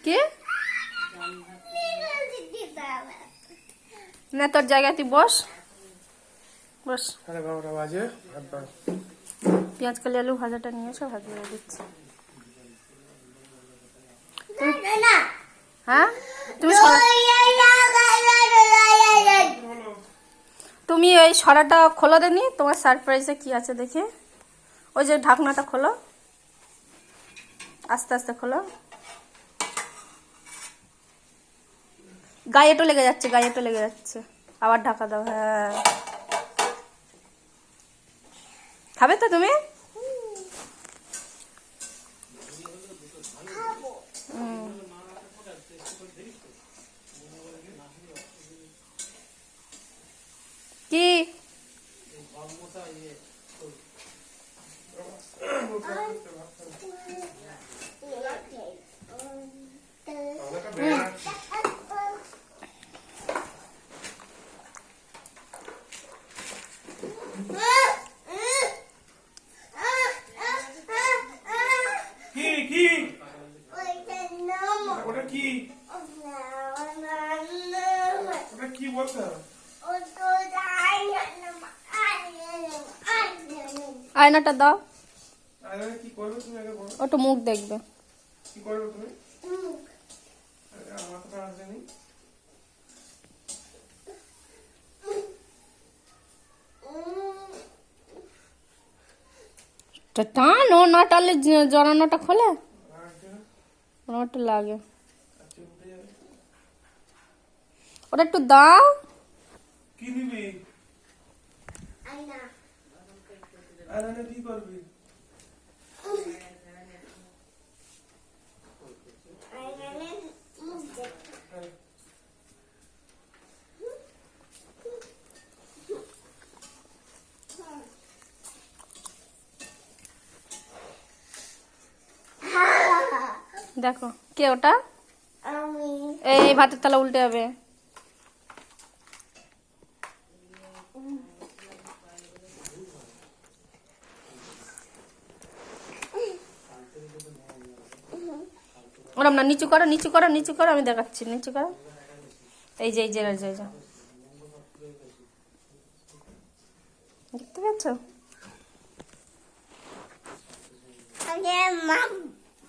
কি না তোর জায়গায় তুই বস বস। পেঁয়াজ কালি আলু ভাজাটা নিয়ে এসো ভাজিয়ে দিচ্ছি। হ্যাঁ তুমি এই সরাটা খোলো দেনি, তোমার সারপ্রাইজে কি আছে দেখে। ওই যে ঢাকনাটা খোলো, আস্তে আস্তে খোলো। গায়েটো লেগে যাচ্ছে, গায়েটো লেগে যাচ্ছে, আবার ঢাকা দাও। হ্যাঁ খাবে তো তুমি? কি আয়নাটা দাও, ওটা মুখ দেখবে। টান, ও না টানলে জড়ানোটা খোলে, ওটা লাগে। ওটা একটু দাও। কি দিবি? আয়না। আয়না কি করবি? দেখো কে ওটা? এই ভাতের থালা উল্টে যাবে। ওরম না, নিচু করো, নিচু করো, নিচু করো, আমি দেখাচ্ছি, নিচু করো। এই যে এই যে দেখতে পাচ্ছ?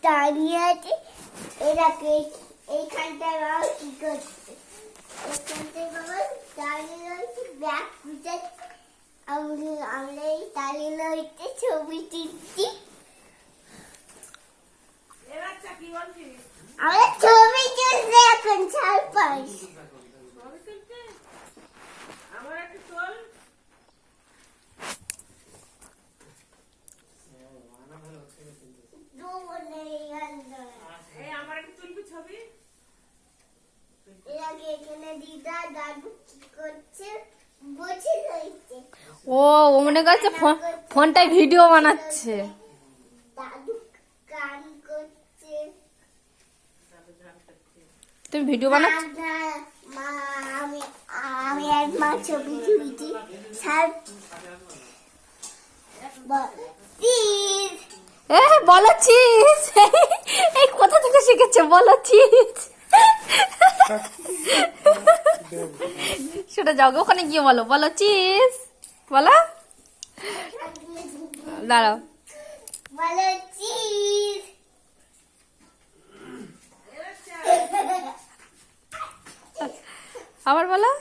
দাঁড়িয়ে আছে, এটাকে এইখানটায় বাবা কি করছে, এইখানটায় বাবা দাঁড়িয়ে রয়েছে, ব্যাগ গুছাচ্ছে, আমরা এই দাঁড়িয়ে রয়েছে ছবি তুলছি। আমরা ছবি তুলছি এখন চারপাশ। ও মনে করছে ফোনটায় ভিডিও বানাচ্ছে। তুমি ভিডিও বানাচ্ছ? আমি আর মা ছবি তুলছি। বলো চিজ। এই কোথা থেকে শিখেছে বলো চিজ? সেটা যাও ওখানে গিয়ে বলো, বলো চিজ, বলো। দাঁড়াও, বলো চিজ। আবার বলো।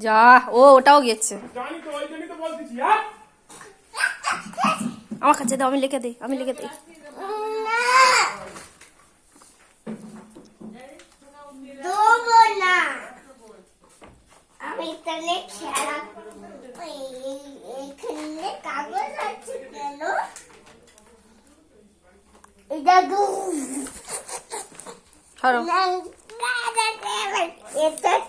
যা, ও ওটাও গেছে। আমার কাছে দাও, আমি লিখে দিই, আমি লিখে দিই। আমি তাহলে খেলা এখানে কাগজ আছে কেন? এটা সরো। এটা